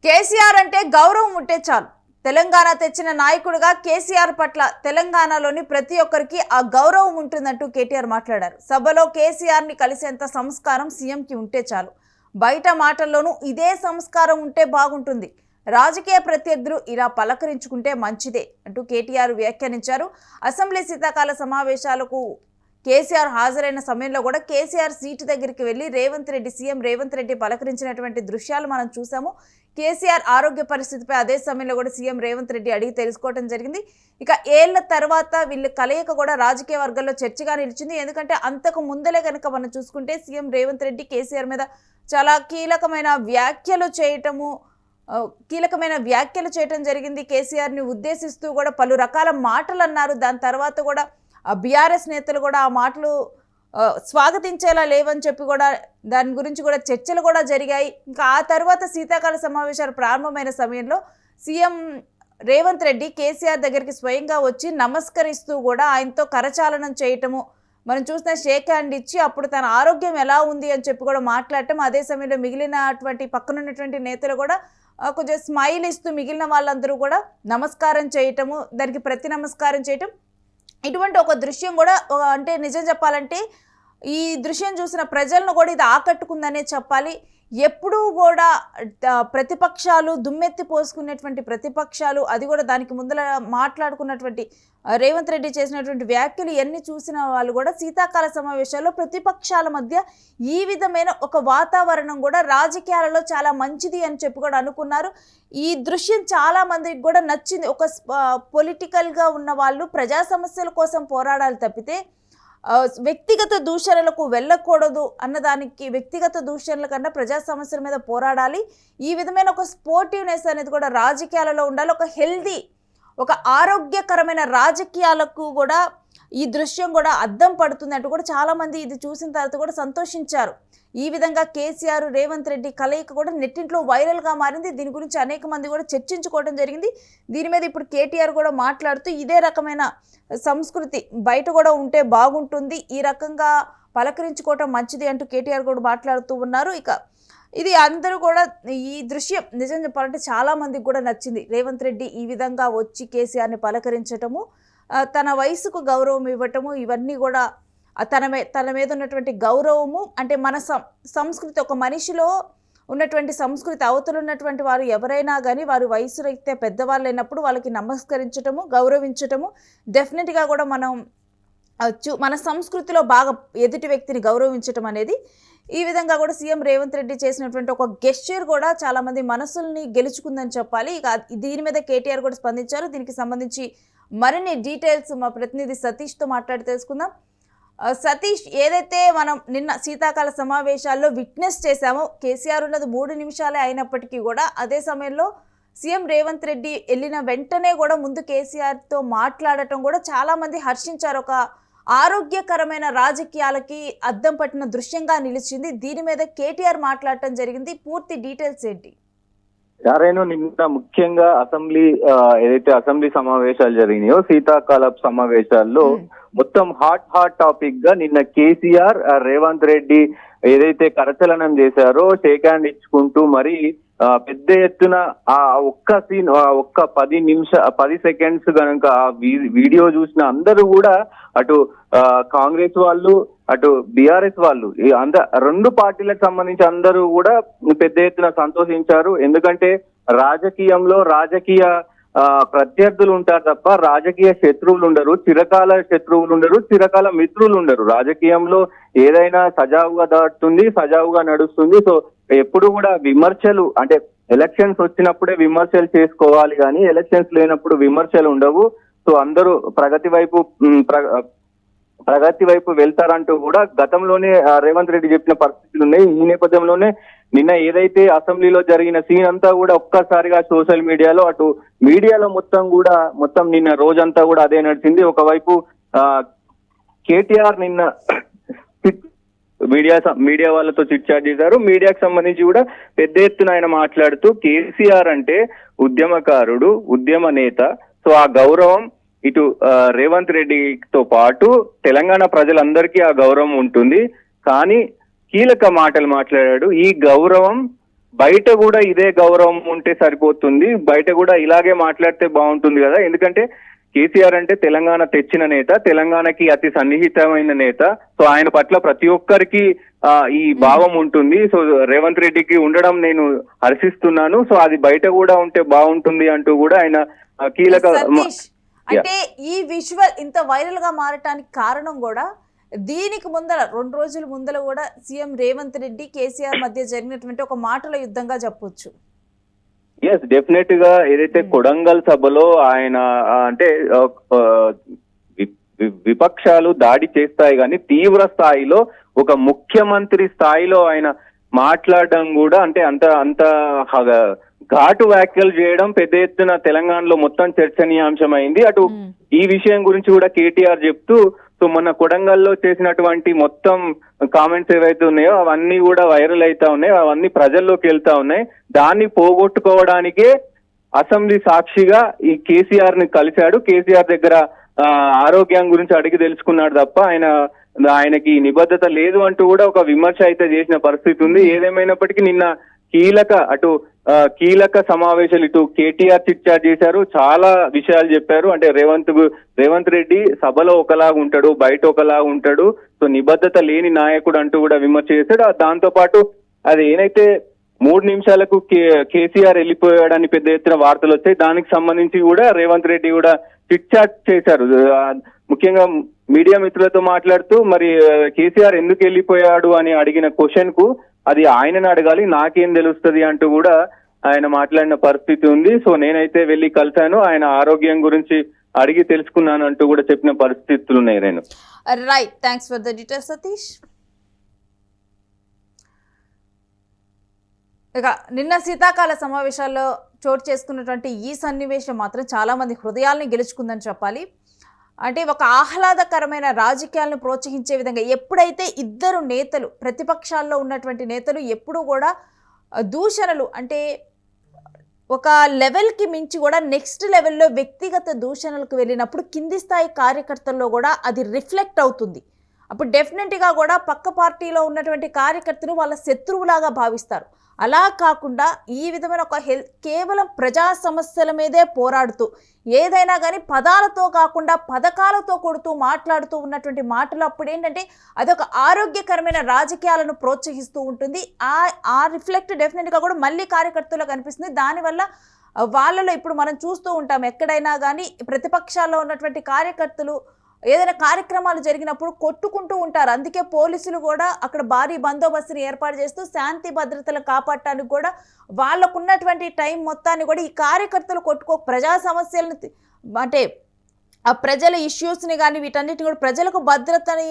కేసీఆర్ అంటే గౌరవం ఉంటే చాలు. తెలంగాణ తెచ్చిన నాయకుడిగా కేసీఆర్ పట్ల తెలంగాణలోని ప్రతి ఒక్కరికి ఆ గౌరవం ఉంటుందంటూ కేటీఆర్ మాట్లాడారు. సభలో కేసీఆర్ని కలిసేంత సంస్కారం సీఎంకి ఉంటే చాలు. బయట మాటల్లోనూ ఇదే సంస్కారం ఉంటే బాగుంటుంది. రాజకీయ ప్రత్యర్థులు ఇలా పలకరించుకుంటే మంచిదే అంటూ కేటీఆర్ వ్యాఖ్యానించారు. అసెంబ్లీ శీతాకాల సమావేశాలకు కేసీఆర్ హాజరైన సమయంలో కూడా కేసీఆర్ సీటు దగ్గరికి వెళ్లి సీఎం రేవంత్ రెడ్డి పలకరించినటువంటి దృశ్యాలు మనం చూసాము. కేసీఆర్ ఆరోగ్య పరిస్థితిపై అదే సమయంలో కూడా సీఎం రేవంత్ రెడ్డి అడిగి తెలుసుకోవడం జరిగింది. ఇక ఏళ్ల తర్వాత వీళ్ళ కలయిక కూడా రాజకీయ వర్గాల్లో చర్చగా నిలిచింది. ఎందుకంటే అంతకు ముందలే కనుక మనం చూసుకుంటే సీఎం రేవంత్ రెడ్డి కేసీఆర్ మీద చాలా కీలకమైన వ్యాఖ్యలు చేయటం జరిగింది. కేసీఆర్ని ఉద్దేశిస్తూ కూడా పలు రకాల మాటలు అన్నారు. దాని తర్వాత కూడా బీఆర్ఎస్ నేతలు కూడా ఆ మాటలు స్వాగతించేలా లేవని చెప్పి కూడా దాని గురించి కూడా చర్చలు కూడా జరిగాయి. ఇంకా ఆ తర్వాత శీతాకాల సమావేశాలు ప్రారంభమైన సమయంలో సీఎం రేవంత్ రెడ్డి కేసీఆర్ దగ్గరికి స్వయంగా వచ్చి నమస్కరిస్తూ కూడా ఆయనతో కరచాలనం చేయటము మనం చూసిన షేక్ హ్యాండ్ ఇచ్చి అప్పుడు తన ఆరోగ్యం ఎలా ఉంది అని చెప్పి కూడా మాట్లాడటం. అదే సమయంలో మిగిలినటువంటి పక్కనున్నటువంటి నేతలు కూడా కొంచెం స్మైల్ ఇస్తూ మిగిలిన వాళ్ళందరూ కూడా నమస్కారం చేయటము, దానికి ప్రతి నమస్కారం చేయటం. ఇటువంటి ఒక దృశ్యం కూడా అంటే నిజం చెప్పాలంటే ఈ దృశ్యం చూసిన ప్రజలను కూడా ఇది ఆకట్టుకుందనే చెప్పాలి. ఎప్పుడూ కూడా ప్రతిపక్షాలు దుమ్మెత్తి పోసుకునేటువంటి ప్రతిపక్షాలు, అది కూడా దానికి ముందర మాట్లాడుకున్నటువంటి రేవంత్ రెడ్డి చేసినటువంటి వ్యాఖ్యలు ఇవన్నీ చూసిన వాళ్ళు కూడా శీతాకాల సమావేశాల్లో ప్రతిపక్షాల మధ్య ఈ విధమైన ఒక వాతావరణం కూడా రాజకీయాలలో చాలా మంచిది అని చెప్పి కూడా అనుకున్నారు. ఈ దృశ్యం చాలా మందికి కూడా నచ్చింది. ఒక పొలిటికల్గా ఉన్న వాళ్ళు ప్రజా సమస్యల కోసం పోరాడాలి తప్పితే వ్యక్తిగత దూషణలకు వెళ్ళకూడదు అన్నదానికి, వ్యక్తిగత దూషణల కన్నా ప్రజా సమస్యల మీద పోరాడాలి. ఈ విధమైన ఒక స్పోర్టివ్నెస్ అనేది కూడా రాజకీయాలలో ఉండాలి. ఒక హెల్దీ, ఒక ఆరోగ్యకరమైన రాజకీయాలకు కూడా ఈ దృశ్యం కూడా అద్దం పడుతుందంటూ కూడా చాలామంది ఇది చూసిన తర్వాత కూడా సంతోషించారు. ఈ విధంగా కేసీఆర్ రేవంత్ రెడ్డి కలయిక కూడా నెట్టింట్లో వైరల్గా మారింది. దీని గురించి అనేక మంది కూడా చర్చించుకోవడం జరిగింది. దీని మీద ఇప్పుడు కేటీఆర్ కూడా మాట్లాడుతూ ఇదే రకమైన సంస్కృతి బయట కూడా ఉంటే బాగుంటుంది, ఈ రకంగా పలకరించుకోవటం మంచిది అంటూ కేటీఆర్ కూడా మాట్లాడుతూ ఉన్నారు. ఇక ఇది అందరూ కూడా ఈ దృశ్యం నిజం చెప్పాలంటే చాలా మందికి కూడా నచ్చింది. రేవంత్ రెడ్డి ఈ విధంగా వచ్చి కేసీఆర్ని పలకరించటము, తన వయసుకు గౌరవం ఇవ్వటము, ఇవన్నీ కూడా తన మీద ఉన్నటువంటి గౌరవము. అంటే మన సంస్కృతి, ఒక మనిషిలో ఉన్నటువంటి సంస్కృతి, అవతలు ఉన్నటువంటి వారు ఎవరైనా కానీ వారు వయసు రీత్యా పెద్దవాళ్ళు అయినప్పుడు వాళ్ళకి నమస్కరించటము, గౌరవించటము డెఫినెట్గా కూడా మన సంస్కృతిలో బాగా ఎదుటి వ్యక్తిని గౌరవించటం అనేది. ఈ విధంగా కూడా సీఎం రేవంత్ రెడ్డి చేసినటువంటి ఒక గెస్చర్ కూడా చాలామంది మనసుల్ని గెలుచుకుందని చెప్పాలి. ఇక దీని మీద కేటీఆర్ కూడా స్పందించారు. దీనికి సంబంధించి మరిన్ని డీటెయిల్స్ మా ప్రతినిధి సతీష్తో మాట్లాడి తెలుసుకుందాం. సతీష్, ఏదైతే మనం నిన్న శీతాకాల సమావేశాల్లో విట్నెస్ చేశామో, కేసీఆర్ ఉన్నది 3 నిమిషాలే అయినప్పటికీ కూడా అదే సమయంలో సీఎం రేవంత్ రెడ్డి వెళ్ళిన వెంటనే కూడా ముందు కేసీఆర్తో మాట్లాడటం కూడా చాలామంది హర్షించారు. ఒక ఆరోగ్యకరమైన రాజకీయాలకి అద్దం పట్టిన దృశ్యంగా నిలిచింది. దీని మీద కేటీఆర్ మాట్లాడటం జరిగింది. పూర్తి డీటెయిల్స్ ఏంటి? యారైనా నిన్న ముఖ్యంగా ఏదైతే అసెంబ్లీ సమావేశాలు జరిగినాయో, శీతాకాల సమావేశాల్లో మొత్తం హాట్ టాపిక్ గా నిన్న కేసీఆర్ రేవంత్ రెడ్డి ఏదైతే కరచలనం చేశారో, షేక్ హ్యాండ్ ఇచ్చుకుంటూ మరి పెద్ద ఎత్తున ఆ ఒక్క 10 సెకండ్స్ కనుక ఆ వీడియో చూసిన అందరూ కూడా అటు కాంగ్రెస్ వాళ్ళు అటు బీఆర్ఎస్ వాళ్ళు రెండు పార్టీలకు సంబంధించి అందరూ కూడా పెద్ద ఎత్తున సంతోషించారు. ఎందుకంటే రాజకీయంలో రాజకీయ ప్రత్యర్థులు ఉంటారు తప్ప రాజకీయ శత్రువులు ఉండరు, చిరకాల శత్రువులు ఉండరు, చిరకాల మిత్రులు ఉండరు. రాజకీయంలో ఏదైనా సజావుగా దాటుతుంది, సజావుగా నడుస్తుంది. సో ఎప్పుడు కూడా విమర్శలు, అంటే ఎలక్షన్స్ వచ్చినప్పుడే విమర్శలు చేసుకోవాలి కానీ ఎలక్షన్స్ లేనప్పుడు విమర్శలు ఉండవు. సో అందరూ ప్రగతి వైపు వెళ్తారంటూ కూడా గతంలోనే రేవంత్ రెడ్డి చెప్పిన పరిస్థితులు ఉన్నాయి. ఈ నేపథ్యంలోనే నిన్న ఏదైతే అసెంబ్లీలో జరిగిన సీన్ అంతా కూడా ఒక్కసారిగా సోషల్ మీడియాలో, అటు మీడియాలో మొత్తం నిన్న రోజంతా కూడా అదే నడిచింది. ఒకవైపు కేటీఆర్ నిన్న మీడియా వాళ్ళతో చిట్ చాట్ చేశారు. మీడియాకు సంబంధించి కూడా పెద్ద ఎత్తున ఆయన మాట్లాడుతూ కేసీఆర్ అంటే ఉద్యమకారుడు, ఉద్యమ నేత. సో ఆ గౌరవం ఇటు రేవంత్ రెడ్డితో పాటు తెలంగాణ ప్రజలందరికీ ఆ గౌరవం ఉంటుంది. కానీ కీలక మాటలు మాట్లాడాడు. ఈ గౌరవం బయట కూడా ఇదే గౌరవం ఉంటే సరిపోతుంది, బయట కూడా ఇలాగే మాట్లాడితే బాగుంటుంది కదా. ఎందుకంటే కేసీఆర్ అంటే తెలంగాణ తెచ్చిన నేత, తెలంగాణకి అతి సన్నిహితమైన నేత. సో ఆయన పట్ల ప్రతి ఒక్కరికి ఈ భావం ఉంటుంది. సో రేవంత్ రెడ్డికి ఉండడం నేను హర్షిస్తున్నాను. సో అది బయట కూడా ఉంటే బాగుంటుంది అంటూ కూడా ఆయన కీలక. సతీష్, అంటే ఈ విజువల్ ఇంత వైరల్ గా మారటానికి కారణం కూడా దీనికి ముందర 2 రోజుల ముందర కూడా సీఎం రేవంత్ రెడ్డి కేసీఆర్ మధ్య జరిగినటువంటి ఒక మాటల యుద్ధంగా చెప్పొచ్చు. ఎస్, డెఫినెట్ గా ఏదైతే కొడంగల్ సభలో ఆయన అంటే విపక్షాలు దాడి చేస్తాయి కానీ తీవ్ర స్థాయిలో ఒక ముఖ్యమంత్రి స్థాయిలో ఆయన మాట్లాడడం కూడా అంటే అంత ఘాటు వ్యాఖ్యలు చేయడం పెద్ద ఎత్తున తెలంగాణలో మొత్తం చర్చనీయాంశమైంది. అటు ఈ విషయం గురించి కూడా కేటీఆర్ చెప్తూ, సో మొన్న కొడంగల్లో చేసినటువంటి మొత్తం కామెంట్స్ ఏవైతే ఉన్నాయో అవన్నీ కూడా వైరల్ అవుతా ఉన్నాయి, అవన్నీ ప్రజల్లోకి వెళ్తా ఉన్నాయి. దాన్ని పోగొట్టుకోవడానికే అసెంబ్లీ సాక్షిగా ఈ కేసీఆర్ ని కలిశాడు. కేసీఆర్ దగ్గర ఆరోగ్యం గురించి అడిగి తెలుసుకున్నాడు తప్ప ఆయనకి నిబద్ధత లేదు అంటూ కూడా ఒక విమర్శ అయితే చేసిన పరిస్థితి ఉంది. ఏదేమైనప్పటికీ నిన్న కీలక సమావేశాలు, ఇటు కేటీఆర్ చిట్ చాట్ చేశారు, చాలా విషయాలు చెప్పారు. అంటే రేవంత్ రెడ్డి సభలో ఒకలాగా ఉంటాడు, బయట ఒకలాగా ఉంటాడు, సో నిబద్ధత లేని నాయకుడు అంటూ కూడా విమర్శ చేశాడు. దాంతో పాటు అది ఏదైతే 3 నిమిషాలకు కేసీఆర్ వెళ్ళిపోయాడని పెద్ద ఎత్తున వార్తలు వచ్చాయి, దానికి సంబంధించి కూడా రేవంత్ రెడ్డి కూడా చిట్ చాట్ చేశారు. ముఖ్యంగా మీడియా మిత్రులతో మాట్లాడుతూ మరి కేసీఆర్ ఎందుకు వెళ్ళిపోయాడు అని అడిగిన క్వశ్చన్ కు అది ఆయనను అడగాలి, నాకేం తెలుస్తుంది అంటూ కూడా ఆయన మాట్లాడిన పరిస్థితి ఉంది. సో నేనైతే వెళ్ళి కలిశాను, ఆయన ఆరోగ్యం గురించి అడిగి తెలుసుకున్నాను అంటూ కూడా చెప్పిన పరిస్థితులు ఉన్నాయి. నేను right, thanks for the details Satish. ఇక నిన్న శీతాకాల సమావేశాల్లో చోటు చేసుకున్నటువంటి ఈ సన్నివేశం మాత్రం చాలా మంది హృదయాల్ని గెలుచుకుందని చెప్పాలి. అంటే ఒక ఆహ్లాదకరమైన రాజకీయాలను ప్రోత్సహించే విధంగా ఎప్పుడైతే ఇద్దరు నేతలు, ప్రతిపక్షాల్లో ఉన్నటువంటి నేతలు ఎప్పుడు కూడా దూషణలు అంటే ఒక లెవెల్కి మించి కూడా నెక్స్ట్ లెవెల్లో వ్యక్తిగత దూషణలకు వెళ్ళినప్పుడు కింది స్థాయి కార్యకర్తల్లో కూడా అది రిఫ్లెక్ట్ అవుతుంది. అప్పుడు డెఫినెట్గా కూడా పక్క పార్టీలో ఉన్నటువంటి కార్యకర్తలు వాళ్ళ శత్రువులాగా భావిస్తారు. అలా కాకుండా ఈ విధమైన ఒక కేవలం ప్రజా సమస్యల మీదే పోరాడుతూ ఏదైనా కానీ పదాలతో కాకుండా పథకాలతో కొడుతూ మాట్లాడుతూ ఉన్నటువంటి మాటలు అప్పుడు ఏంటంటే అదొక ఆరోగ్యకరమైన రాజకీయాలను ప్రోత్సహిస్తూ ఉంటుంది. ఆ రిఫ్లెక్ట్ డెఫినెట్గా కూడా మళ్ళీ కార్యకర్తలకు కనిపిస్తుంది. దానివల్ల వాళ్ళలో ఇప్పుడు మనం చూస్తూ ఉంటాం, ఎక్కడైనా కానీ ప్రతిపక్షాల్లో ఉన్నటువంటి కార్యకర్తలు ఏదైనా కార్యక్రమాలు జరిగినప్పుడు కొట్టుకుంటూ ఉంటారు. అందుకే పోలీసులు కూడా అక్కడ భారీ బందోబస్తుని ఏర్పాటు చేస్తూ శాంతి భద్రతలు కాపాడటానికి కూడా వాళ్ళకున్నటువంటి టైం మొత్తాన్ని కూడా ఈ కార్యకర్తలు ప్రజా సమస్యలను అంటే ఆ ప్రజల ఇష్యూస్ని కానీ వీటన్నిటిని కూడా ప్రజలకు భద్రతని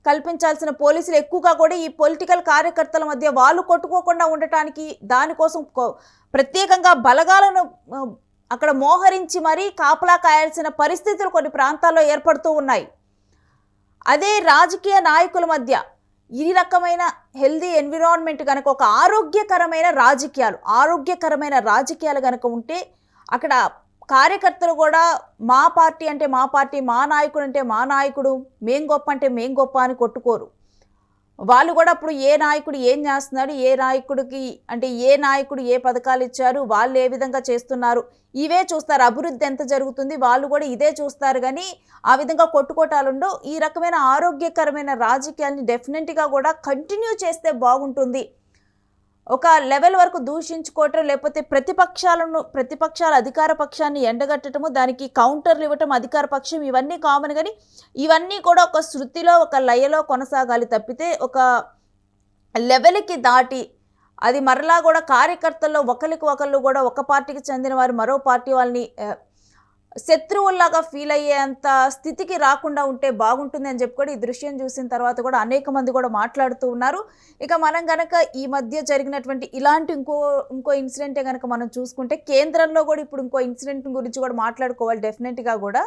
కల్పించాల్సిన పోలీసులు ఎక్కువగా కూడా ఈ పొలిటికల్ కార్యకర్తల మధ్య వాళ్ళు కొట్టుకోకుండా ఉండటానికి దానికోసం ప్రత్యేకంగా బలగాలను అక్కడ మోహరించి మరీ కాపలా కాయాల్సిన పరిస్థితులు కొన్ని ప్రాంతాల్లో ఏర్పడుతూ ఉన్నాయి. అదే రాజకీయ నాయకుల మధ్య ఈ రకమైన హెల్దీ ఎన్విరాన్మెంట్ కనుక ఒక ఆరోగ్యకరమైన రాజకీయాలు కనుక ఉంటే అక్కడ కార్యకర్తలు కూడా మా పార్టీ అంటే మా పార్టీ, మా నాయకుడు అంటే మా నాయకుడు, మేం గొప్ప అంటే మేం గొప్ప అని కొట్టుకోరు. వాళ్ళు కూడా అప్పుడు ఏ నాయకుడు ఏం చేస్తున్నాడు, ఏ నాయకుడికి అంటే ఏ నాయకుడు ఏ పథకాలు ఇచ్చారు, వాళ్ళు ఏ విధంగా చేస్తున్నారు, ఇవే చూస్తారు. అభివృద్ధి ఎంత జరుగుతుంది వాళ్ళు కూడా ఇదే చూస్తారు. కానీ ఆ విధంగా కొట్టుకోటాలుండో. ఈ రకమైన ఆరోగ్యకరమైన రాజకీయాల్ని డెఫినెట్గా కూడా కంటిన్యూ చేస్తే బాగుంటుంది. ఒక లెవెల్ వరకు దూషించుకోవటం, లేకపోతే ప్రతిపక్షాల అధికార పక్షాన్ని ఎండగట్టడము, దానికి కౌంటర్లు ఇవ్వటం అధికార పక్షం, ఇవన్నీ కామన్. కానీ ఇవన్నీ కూడా ఒక శృతిలో ఒక లయలో కొనసాగాలి తప్పితే ఒక లెవెల్కి దాటి అది మరలా కూడా కార్యకర్తల్లో ఒకళ్ళు కూడా ఒక పార్టీకి చెందిన వారు మరో పార్టీ వాళ్ళని శత్రువుల్లాగా ఫీల్ అయ్యేంత స్థితికి రాకుండా ఉంటే బాగుంటుంది అని చెప్పి కూడా ఈ దృశ్యం చూసిన తర్వాత కూడా అనేక మంది కూడా మాట్లాడుతూ ఉన్నారు. ఇక మనం కనుక ఈ మధ్య జరిగినటువంటి ఇలాంటి ఇంకో ఇన్సిడెంటే కనుక మనం చూసుకుంటే కేంద్రంలో కూడా ఇప్పుడు ఇంకో ఇన్సిడెంట్ గురించి కూడా మాట్లాడుకోవాలి. డెఫినెట్గా కూడా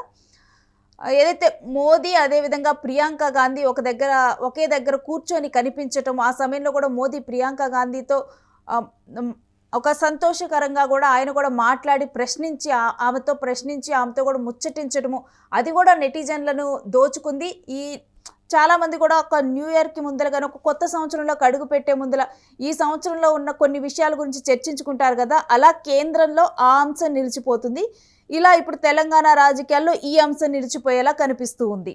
ఏదైతే మోదీ అదేవిధంగా ప్రియాంక గాంధీ ఒకే దగ్గర కూర్చొని కనిపించటం, ఆ సమయంలో కూడా మోదీ ప్రియాంక గాంధీతో ఒక సంతోషకరంగా కూడా ఆయన కూడా మాట్లాడి ఆమెతో కూడా ముచ్చటించడము, అది కూడా నెటిజన్లను దోచుకుంది. ఈ చాలా మంది కూడా ఒక న్యూ ఇయర్కి ముందర కానీ ఒక కొత్త సంవత్సరంలోకి అడుగు పెట్టే ముందర ఈ సంవత్సరంలో ఉన్న కొన్ని విషయాల గురించి చర్చించుకుంటారు కదా, అలా కేంద్రంలో ఆ అంశం నిలిచిపోతుంది. ఇలా ఇప్పుడు తెలంగాణ రాజకీయాల్లో ఈ అంశం నిలిచిపోయేలా కనిపిస్తూ ఉంది.